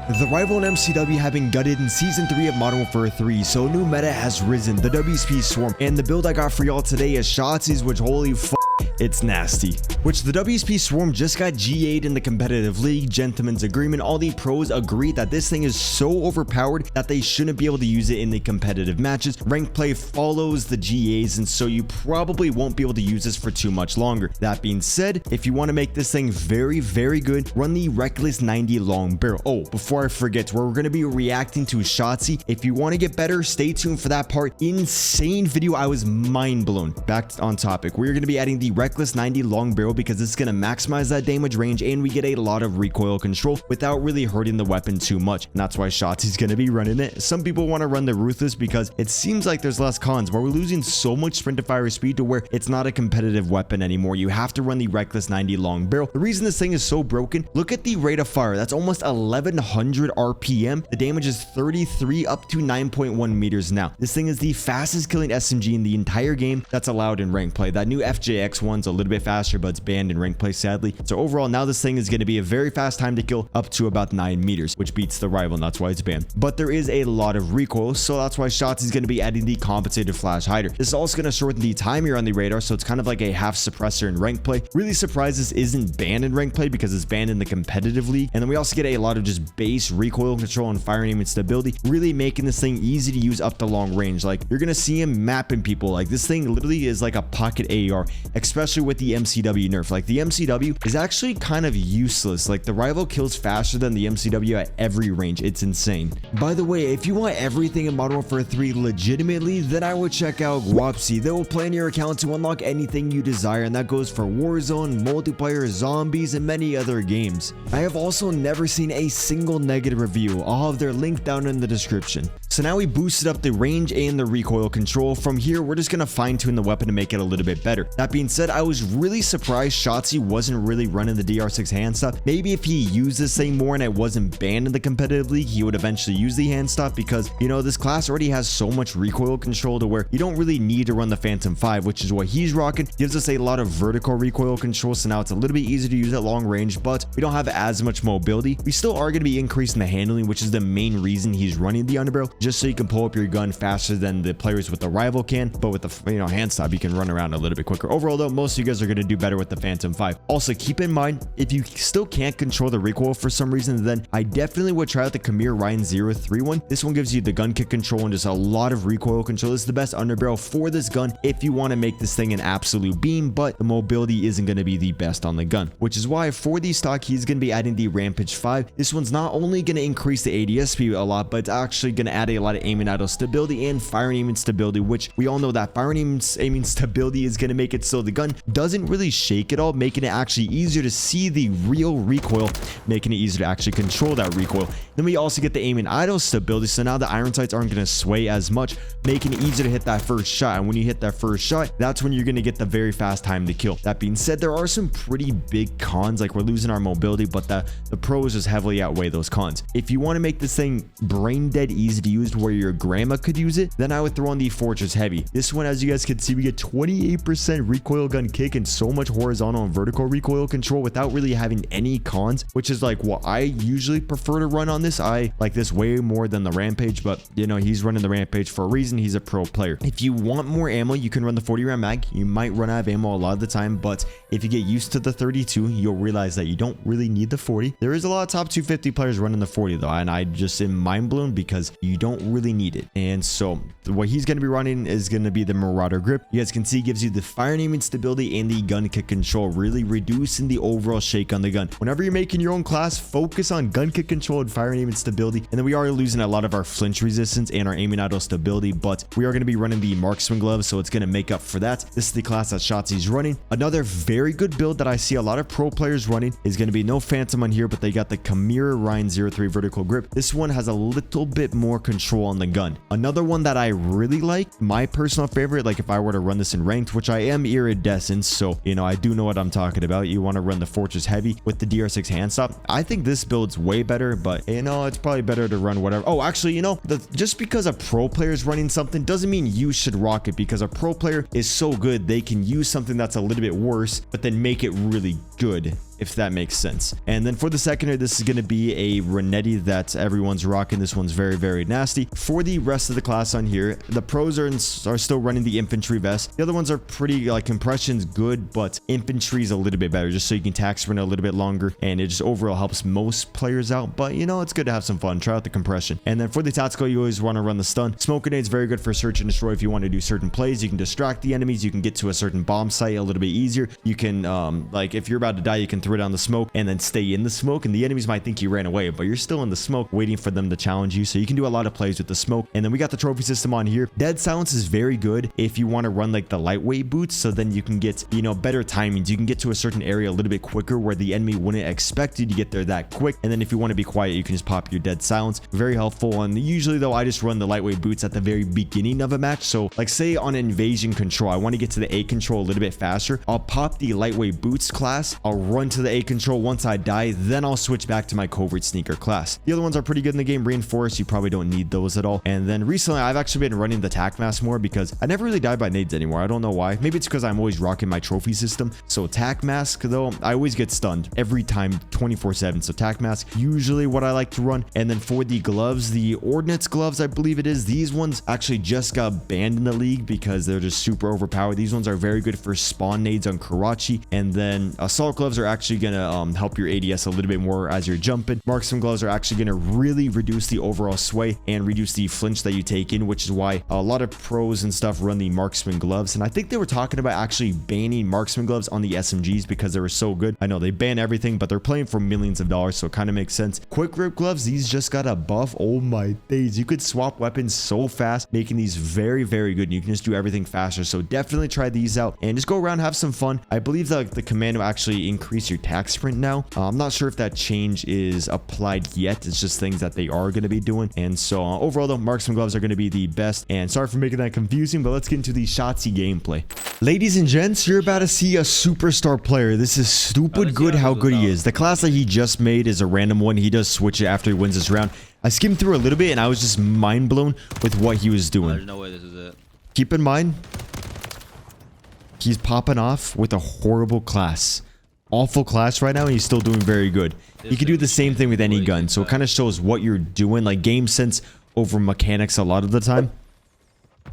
The rival and MCW have been gutted in Season 3 of Modern Warfare 3, so a new meta has risen, the WSP Swarm, and the build I got for y'all today is Shotzi's, which holy f***, it's nasty. Which the WSP Swarm just got GA'd in the competitive league, gentlemen's agreement, all the pros agree that this thing is so overpowered that they shouldn't be able to use it in the competitive matches. Rank play follows the GAs, and so you probably won't be able to use this for too much longer. That being said, if you want to make this thing very, very good, run the Reckless 90 long barrel. Oh, before I forget, we're going to be reacting to Shotzi. If you want to get better, stay tuned for that part. Insane video. I was mind blown. Back on topic, we're going to be adding the Reckless 90 long barrel because it's going to maximize that damage range and we get a lot of recoil control without really hurting the weapon too much. And that's why Shotzi's going to be running it. Some people want to run the Ruthless because it seems like there's less cons, but we're losing so much sprint to fire speed to where it's not a competitive weapon anymore. You have to run the Reckless 90 long barrel. The reason this thing is so broken, look at the rate of fire. That's almost 1100 RPM. The damage is 33 up to 9.1 meters now. This thing is the fastest killing SMG in the entire game that's allowed in rank play. That new FJX one's a little bit faster, but it's banned in rank play sadly. So overall, now this thing is going to be a very fast time to kill up to about 9 meters, which beats the rival, and that's why it's banned. But there is a lot of recoil, so that's why Shotzi's going to be adding the compensated flash hider. This is also going to shorten the time you're on the radar, so it's kind of like a half suppressor in rank play. Really surprised this isn't banned in rank play because it's banned in the competitive league. And then we also get a lot of just base recoil control and fire aim and stability, really making this thing easy to use up to long range. Like, you're going to see him mapping people. Like, this thing literally is like a pocket AR, especially with the MCW nerf. Like, the MCW is actually kind of useless. Like, the rival kills faster than the MCW at every range. It's insane. By the way, if you want everything in Modern Warfare 3 legitimately, then I would check out WSP. They will plan your account to unlock anything you desire, and that goes for Warzone, multiplayer, zombies, and many other games. I have also never seen a single negative review. I'll have their link down in the description. So now we boosted up the range and the recoil control. From here, we're just going to fine tune the weapon to make it a little bit better. That being said, I was really surprised Shotzi wasn't really running the DR6 hand stop. Maybe if he used this thing more and it wasn't banned in the competitive league, he would eventually use the hand stop because, you know, this class already has so much recoil control to where you don't really need to run the Phantom 5, which is what he's rocking. Gives us a lot of vertical recoil control, so now it's a little bit easier to use at long range, but we don't have as much mobility. We still are going to be increasing the handling, which is the main reason he's running the underbarrel, just so you can pull up your gun faster than the players with the rival can. But with the, you know, hand stop, you can run around a little bit quicker. Overall though, most of you guys are going to do better with the Phantom 5. Also, keep in mind, if you still can't control the recoil for some reason, then I definitely would try out the Khmer Ryan 031. This one gives you the gun kick control and just a lot of recoil control. This is the best underbarrel for this gun if you want to make this thing an absolute beam, but the mobility isn't going to be the best on the gun, which is why for the stock, he's going to be adding the Rampage 5. This one's not only going to increase the ADS speed a lot, but it's actually going to add a lot of aim and idle stability and fire and aim and stability, which we all know that fire and aiming stability is going to make it so the gun doesn't really shake at all, making it actually easier to see the real recoil, making it easier to actually control that recoil. Then we also get the aim and idle stability, so now the iron sights aren't going to sway as much, making it easier to hit that first shot. And when you hit that first shot, that's when you're going to get the very fast time to kill. That being said, there are some pretty big cons, like we're losing our mobility, but the pros just heavily outweigh those cons. If you want to make this thing brain dead easy to use where your grandma could use it, then I would throw on the Fortress Heavy. This one, as you guys can see, we get 28% recoil gun kick and so much horizontal and vertical recoil control without really having any cons, which is like what I usually prefer to run on this. I like this way more than the Rampage, but you know, he's running the Rampage for a reason. He's a pro player. If you want more ammo, you can run the 40 round mag. You might run out of ammo a lot of the time, but if you get used to the 32, you'll realize that you don't really need the 40. There is a lot of top 250 players running the 40 though, and I just am mind blown because you don't really need it. And so what he's going to be running is going to be the Marauder grip. You guys can see gives you the fire and aiming stability and the gun kick control, really reducing the overall shake on the gun. Whenever you're making your own class, focus on gun kick control and fire and aiming stability. And then we are losing a lot of our flinch resistance and our aim and idle stability, but we are going to be running the marksman gloves, so it's going to make up for that. This is the class that Shotzi's running. Another very good build that I see a lot of pro players running is going to be no Phantom on here, but they got the Khmer Ryan 03 vertical grip. This one has a little bit more control on the gun. Another one that I really like, my personal favorite, like if I were to run this in ranked, which I am iridescent, so you know, I do know what I'm talking about. You want to run the Fortress Heavy with the DR6 hand stop. I think this build's way better, but you know, it's probably better to run whatever. Oh, actually, you know, just because a pro player is running something doesn't mean you should rock it, because a pro player is so good they can use something that's a little bit worse but then make it really good. if that makes sense. And then for the secondary, this is going to be a Renetti that everyone's rocking. This one's very, very nasty. For the rest of the class on here, the pros are still running the infantry vest. The other ones are pretty, like, compression's good, but infantry is a little bit better, just so you can tack sprint a little bit longer, and it just overall helps most players out. But you know, it's good to have some fun. Try out the compression. And then for the tactical, you always want to run the stun. Smoke grenade is very good for search and destroy. If you want to do certain plays, you can distract the enemies. You can get to a certain bomb site a little bit easier. You can like, if you're about to die, you can throw down the smoke and then stay in the smoke, and the enemies might think you ran away, but you're still in the smoke waiting for them to challenge you. So you can do a lot of plays with the smoke. And then we got the trophy system on here. Dead silence is very good if you want to run like the lightweight boots, so then you can get, you know, better timings. You can get to a certain area a little bit quicker where the enemy wouldn't expect you to get there that quick. And then if you want to be quiet, you can just pop your dead silence. Very helpful. And usually though, I just run the lightweight boots at the very beginning of a match. So like, say on invasion control, I want to get to the A control a little bit faster. I'll pop the lightweight boots class. I'll run to the A control. Once I die, then I'll switch back to my covert sneaker class. The other ones are pretty good in the game. Reinforced, you probably don't need those at all. And then recently, I've actually been running the tac mask more because I never really die by nades anymore. I don't know why. Maybe it's because I'm always rocking my trophy system. So tac mask though, I always get stunned every time 24/7. So tac mask, usually what I like to run. And then for the gloves, the ordnance gloves, I believe it is. These ones actually just got banned in the league because they're just super overpowered. These ones are very good for spawn nades on Karachi. And then assault gloves are actually gonna help your ADS a little bit more as you're jumping. Marksman gloves are actually gonna really reduce the overall sway and reduce the flinch that you take in, which is why a lot of pros and stuff run the marksman gloves. And I think they were talking about actually banning marksman gloves on the SMGs because they were so good. I know they ban everything, but they're playing for millions of dollars, so it kind of makes sense. Quick grip gloves, these just got a buff. Oh my days, you could swap weapons so fast, making these very, very good. You can just do everything faster. So definitely try these out and just go around, have some fun. I believe that the command will actually increase your tac sprint now. I'm not sure if that change is applied yet. It's just things that they are going to be doing. And so overall though, marksman gloves are going to be the best. And sorry for making that confusing, but let's get into the Shotzzy gameplay. Ladies and gents, you're about to see a superstar player. This is stupid good how good he is. The class that he just made is a random one. He does switch it after he wins this round. I skimmed through a little bit and I was just mind blown with what he was doing. There's no way this is it. Keep in mind, he's popping off with a horrible class. Awful class right now, and he's still doing very good. You can do the same thing with any gun, so it kind of shows what you're doing, like game sense over mechanics a lot of the time.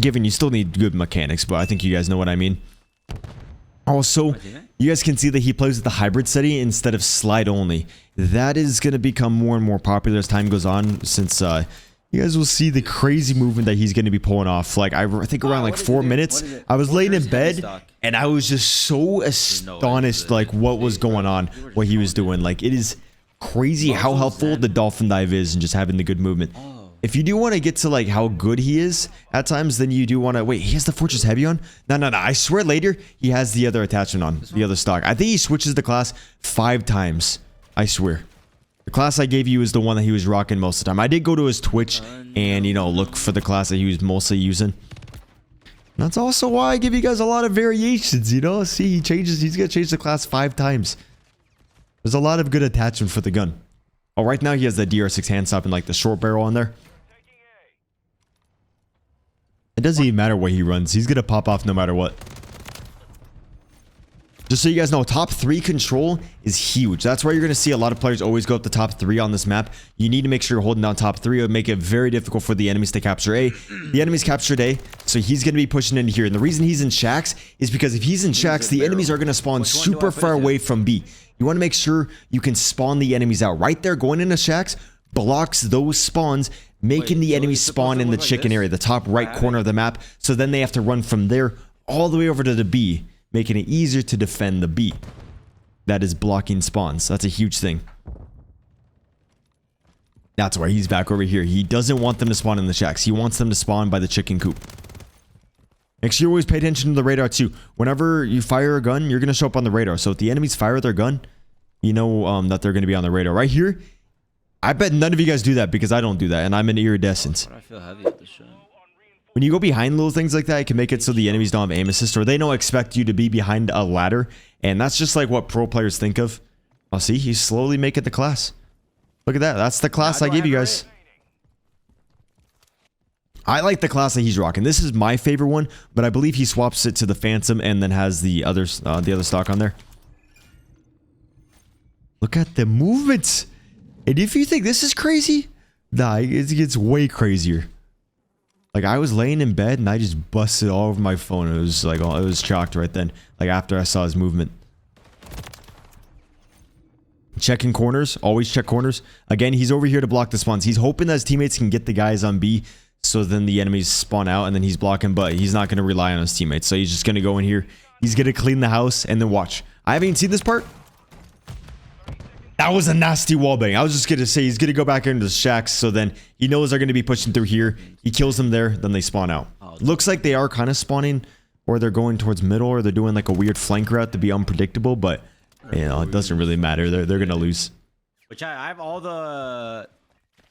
Given you still need good mechanics, but I think you guys know what I mean. Also, you guys can see that he plays with the hybrid setting instead of slide only. That is going to become more and more popular as time goes on, since you guys will see the crazy movement that he's going to be pulling off. Like, I think around like 4 minutes, I was laying in bed and I was just so astonished, like, what was going on, what he was doing. Like, it is crazy how helpful the dolphin dive is and just having the good movement. If you do want to get to like how good he is at times, then you do want to wait. He has the Fortress Heavy on? No. I swear later he has the other attachment on, the other stock. I think he switches the class 5 times. I swear. The class I gave you is the one that he was rocking most of the time. I did go to his Twitch and, you know, look for the class that he was mostly using. That's also why I give you guys a lot of variations, you know? See, he changes. He's going to change the class 5 times. There's a lot of good attachment for the gun. Oh, right now he has the DR6 handstop and like the short barrel on there. It doesn't even matter what he runs. He's going to pop off no matter what. Just so you guys know, top 3 control is huge. That's why you're going to see a lot of players always go up the top 3 on this map. You need to make sure you're holding down top 3. It would make it very difficult for the enemies to capture A. The enemies captured A, so he's going to be pushing into here. And the reason he's in shacks is because if he's in shacks, the enemies are going to spawn super far away from B. You want to make sure you can spawn the enemies out. Right there, going into shacks blocks those spawns, making the enemies spawn in the chicken area, the top right corner of the map. So then they have to run from there all the way over to the B, making it easier to defend the B. That is blocking spawns. That's a huge thing. That's why he's back over here. He doesn't want them to spawn in the shacks. He wants them to spawn by the chicken coop. Make sure you always pay attention to the radar too. Whenever you fire a gun, you're going to show up on the radar. So if the enemies fire their gun, you know that they're going to be on the radar. Right here, I bet none of you guys do that because I don't do that, and I'm an iridescent. I feel heavy at this shot. When you go behind little things like that, it can make it so the enemies don't have aim assist, or they don't expect you to be behind a ladder. And that's just like what pro players think of. Oh, see, he's slowly making the class. Look at that. That's the class I gave you guys. I like the class that he's rocking. This is my favorite one, but I believe he swaps it to the Phantom and then has the other stock on there. Look at the movements. And if you think this is crazy, nah, it gets way crazier. Like, I was laying in bed and I just busted all over my phone. It was like, oh, it was shocked right then. Like, after I saw his movement. Checking corners. Always check corners. Again, he's over here to block the spawns. He's hoping that his teammates can get the guys on B, so then the enemies spawn out and then he's blocking, but he's not going to rely on his teammates. So he's just going to go in here. He's going to clean the house and then watch. I haven't even seen this part. That was a nasty wallbang. I was just going to say he's going to go back into the shacks, so then he knows they're going to be pushing through here. He kills them there, then they spawn out. Looks like they are kind of spawning, or they're going towards middle, or they're doing like a weird flank route to be unpredictable, but you know, it doesn't really matter. They're going to lose. Which I have all the...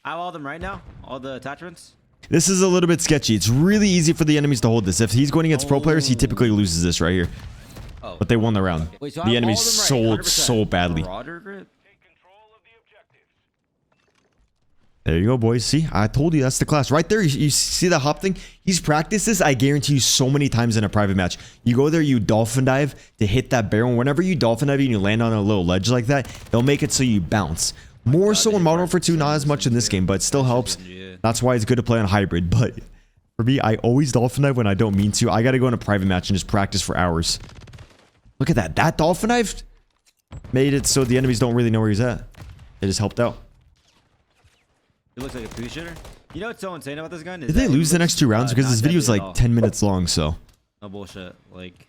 I have all of them right now. All the attachments. This is a little bit sketchy. It's really easy for the enemies to hold this. If he's going against pro players, he typically loses this right here. But they won the round. Wait, so the enemies sold so badly. There you go, boys. See, I told you that's the class right there. You see the hop thing? He's practiced this, I guarantee you, so many times in a private match. You go there, you dolphin dive to hit that barrel. Whenever you dolphin dive and you land on a little ledge like that, they'll make it so you bounce. More so in Modern Warfare 2, not as much in this game, but it still helps. That's why it's good to play on hybrid. But for me, I always dolphin dive when I don't mean to. I got to go in a private match and just practice for hours. Look at that. That dolphin dive made it so the enemies don't really know where he's at. It just helped out. He looks like a two-shooter. You know what's so insane about this gun? Did they lose the next 2 rounds? Because this video is like 10 minutes long, so. No bullshit. Like.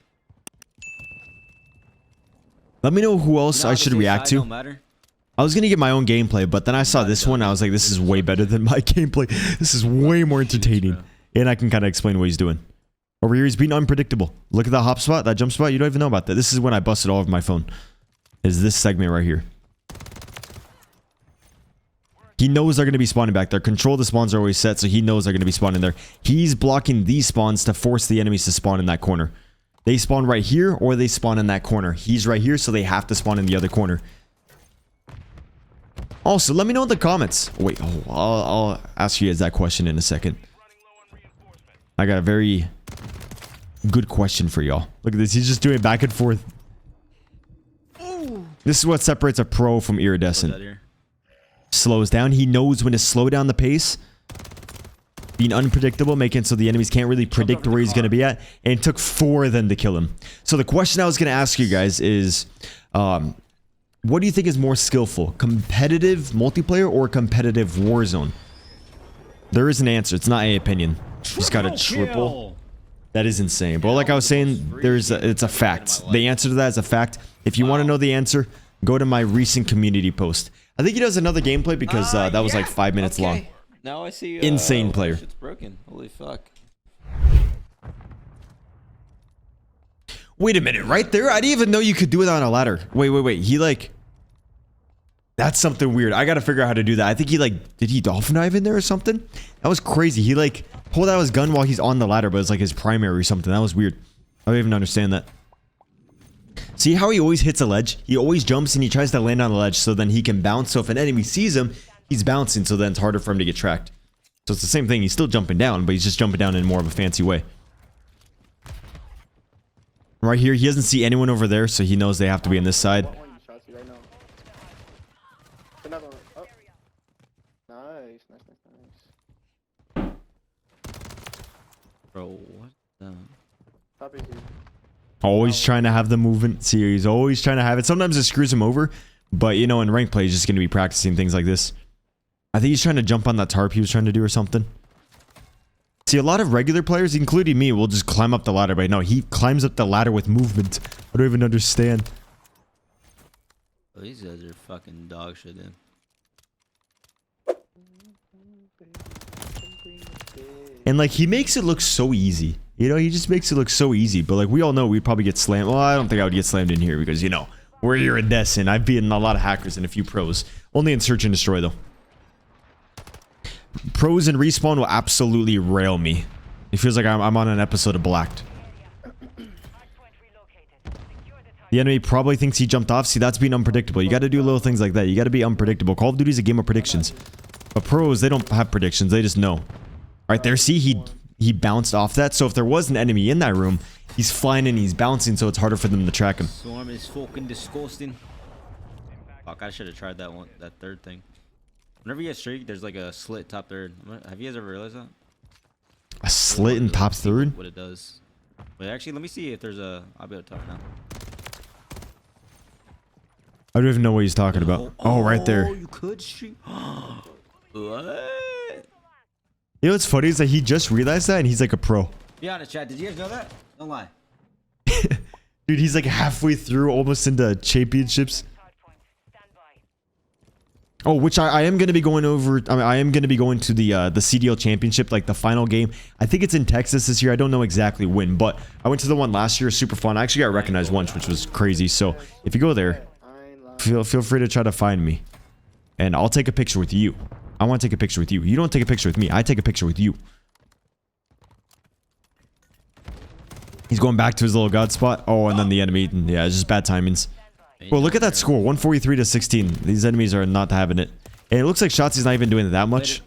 Let me know who else I should react to. I was going to get my own gameplay, but then I saw this one. I was like, this is way better than my gameplay. This is way more entertaining. And I can kind of explain what he's doing. Over here, he's being unpredictable. Look at that hop spot, that jump spot. You don't even know about that. This is when I busted all over my phone. Is this segment right here. He knows they're going to be spawning back there. Control of the spawns are always set, so he knows they're going to be spawning there. He's blocking these spawns to force the enemies to spawn in that corner. They spawn right here, or they spawn in that corner. He's right here, so they have to spawn in the other corner. Also, let me know in the comments. Wait, I'll ask you guys that question in a second. I got a very good question for y'all. Look at this. He's just doing back and forth. This is what separates a pro from iridescent. Slows down. He knows when to slow down the pace. Being unpredictable, making so the enemies can't really predict where he's going to be at. And it took 4 of them to kill him. So the question I was going to ask you guys is, what do you think is more skillful? Competitive multiplayer or competitive Warzone? There is an answer. It's not an opinion. He's got a triple. That is insane. But like I was saying, it's a fact. The answer to that is a fact. If you want to know the answer, go to my recent community post. I think he does another gameplay because that was like 5 minutes long. Now I see. Insane player. It's broken. Holy fuck. Wait a minute, right there? I didn't even know you could do it on a ladder. Wait. He like... That's something weird. I gotta figure out how to do that. I think he like... Did he dolphin dive in there or something? That was crazy. He like pulled out his gun while he's on the ladder, but it's like his primary or something. That was weird. I don't even understand that. See how he always hits a ledge? He always jumps and he tries to land on the ledge so then he can bounce. So if an enemy sees him, he's bouncing, so then it's harder for him to get tracked. So it's the same thing. He's still jumping down, but he's just jumping down in more of a fancy way. Right here, he doesn't see anyone over there, so he knows they have to be on this side. Bro, what the... Always trying to have the movement. See, he's always trying to have it. Sometimes it screws him over, but you know, in ranked play, he's just going to be practicing things like this. I think he's trying to jump on that tarp he was trying to do or something. See, a lot of regular players, including me, will just climb up the ladder, but no, he climbs up the ladder with movement. I don't even understand. Oh, these guys are fucking dog shit, dude. And like, he makes it look so easy. You know, he just makes it look so easy. But like, we all know we'd probably get slammed. Well, I don't think I would get slammed in here because, you know, we're iridescent. I've beaten a lot of hackers and a few pros. Only in search and destroy, though. Pros and respawn will absolutely rail me. It feels like I'm on an episode of Blacked. The enemy probably thinks he jumped off. See, that's being unpredictable. You got to do little things like that. You got to be unpredictable. Call of Duty is a game of predictions. But pros, they don't have predictions. They just know. Right there, see, he bounced off that. So if there was an enemy in that room, he's flying and he's bouncing, so it's harder for them to track him. Swarm is fucking disgusting. Fuck, I should have tried that one, that third thing. Whenever you get streak, there's like a slit top third. Have you guys ever realized that? A slit in top third? What it does. Wait, actually, let me see if there's a. I'll be able to talk now. I don't even know what he's talking about. Oh, right there. You could streak. What? You know what's funny is that he just realized that and he's like a pro. Be honest, chat. Did you guys know that? Don't lie. Dude, he's like halfway through, almost into championships. Oh, which I am going to be going over. I mean, I am going to be going to the CDL championship, like the final game. I think it's in Texas this year. I don't know exactly when, but I went to the one last year. Super fun. I actually got recognized once, which was crazy. So if you go there, feel free to try to find me, and I'll take a picture with you. I want to take a picture with you. You don't take a picture with me. I take a picture with you. He's going back to his little god spot. Oh, and then the enemy. Yeah, it's just bad timings. Well, look at that score. 143 to 16. These enemies are not having it. And it looks like Shotzi's not even doing that much.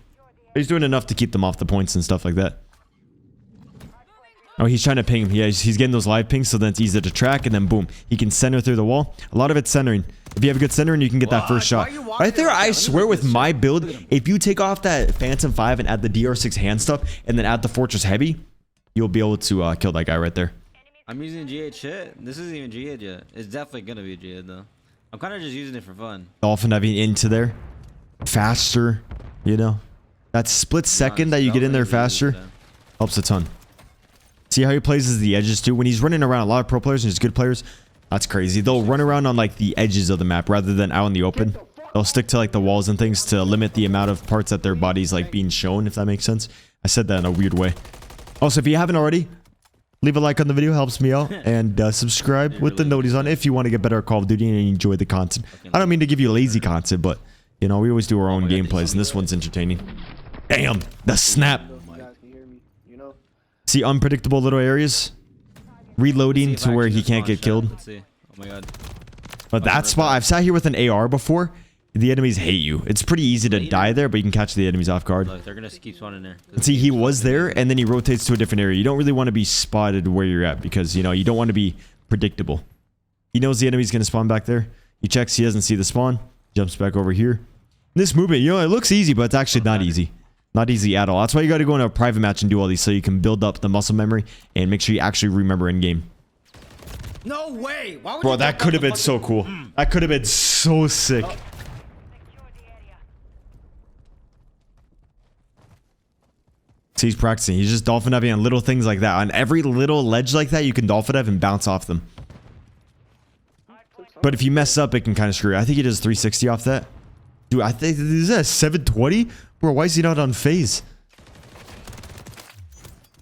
He's doing enough to keep them off the points and stuff like that. Oh, he's trying to ping. Yeah, he's getting those live pings, so then it's easy to track, and then boom. He can center through the wall. A lot of it's centering. If you have a good centering, you can get that first shot. Right there, I swear with my build, if you take off that Phantom 5 and add the DR6 hand stuff, and then add the Fortress Heavy, you'll be able to kill that guy right there. I'm using G8 shit. This isn't even G8 yet. It's definitely gonna be G8 though. I'm kind of just using it for fun. Dolphin Heavy into there. Faster, you know. That split second that you get in there faster helps a ton. See how he plays as the edges too? When he's running around, a lot of pro players and just good players, that's crazy. They'll run around on like the edges of the map rather than out in the open. They'll stick to like the walls and things to limit the amount of parts that their body's like being shown, if that makes sense. I said that in a weird way. Also, if you haven't already, leave a like on the video, helps me out, and subscribe with the noties on if you want to get better at Call of Duty and enjoy the content. I don't mean to give you lazy content, but you know, we always do our own gameplays, and this one's entertaining. Damn, the snap. See unpredictable little areas, reloading to where he can't get killed. Let's see. Oh my god. But that spot, I've sat here with an AR before. The enemies hate you. It's pretty easy to die there, but you can catch the enemies off guard. Look, they're gonna keep spawning there. And see, he was there, and then he rotates to a different area. You don't really want to be spotted where you're at because, you know, you don't want to be predictable. He knows the enemy's going to spawn back there. He checks, he doesn't see the spawn. Jumps back over here. This movement, you know, it looks easy, but it's actually not easy. Not easy at all. That's why you got to go into a private match and do all these so you can build up the muscle memory and make sure you actually remember in game. No way! Why would Bro, that could have been so cool. That could have been so sick. So he's practicing. He's just dolphin diving on little things like that. On every little ledge like that, you can dolphin dive and bounce off them. But if you mess up, it can kind of screw you. I think he does 360 off that. Dude, I think, is that 720? Bro, why is he not on phase?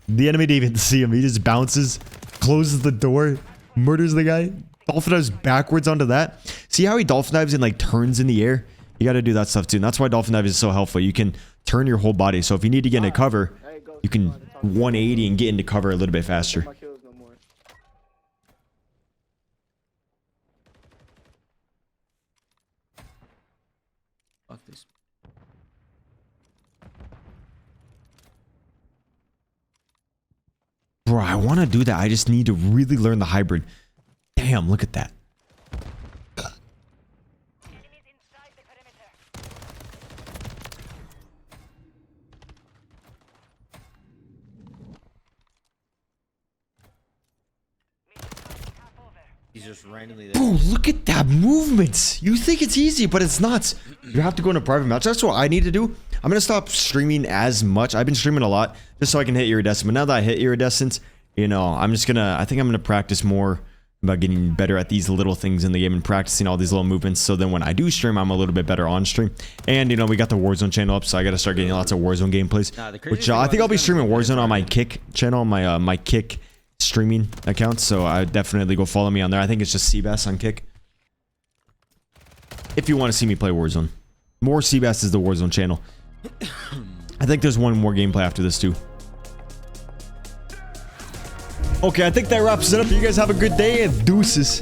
The enemy didn't even see him. He just bounces, closes the door, murders the guy. Dolphin dives backwards onto that. See how he dolphin dives and like turns in the air? You got to do that stuff too. And that's why dolphin dive is so helpful. You can turn your whole body. So if you need to get into cover, you can 180 and get into cover a little bit faster. Fuck this. Bro, I want to do that. I just need to really learn the hybrid. Damn, look at that. He's just randomly there. Bro, look at that movement. You think it's easy, but it's not. You have to go in a private match. That's what I need to do. I'm going to stop streaming as much. I've been streaming a lot just so I can hit iridescent. But now that I hit iridescent, you know, I'm just going to, I think I'm going to practice more about getting better at these little things in the game and practicing all these little movements. So then when I do stream, I'm a little bit better on stream. And, you know, we got the Warzone channel up, so I got to start getting lots of Warzone gameplays. Which I think I'll be streaming Warzone on my Kick channel, my Kick streaming account, so I definitely go follow me on there. I think it's just Cbass on Kick. If you want to see me play Warzone. More Cbass is the Warzone channel. I think there's one more gameplay after this too. Okay, I think that wraps it up. You guys have a good day and deuces.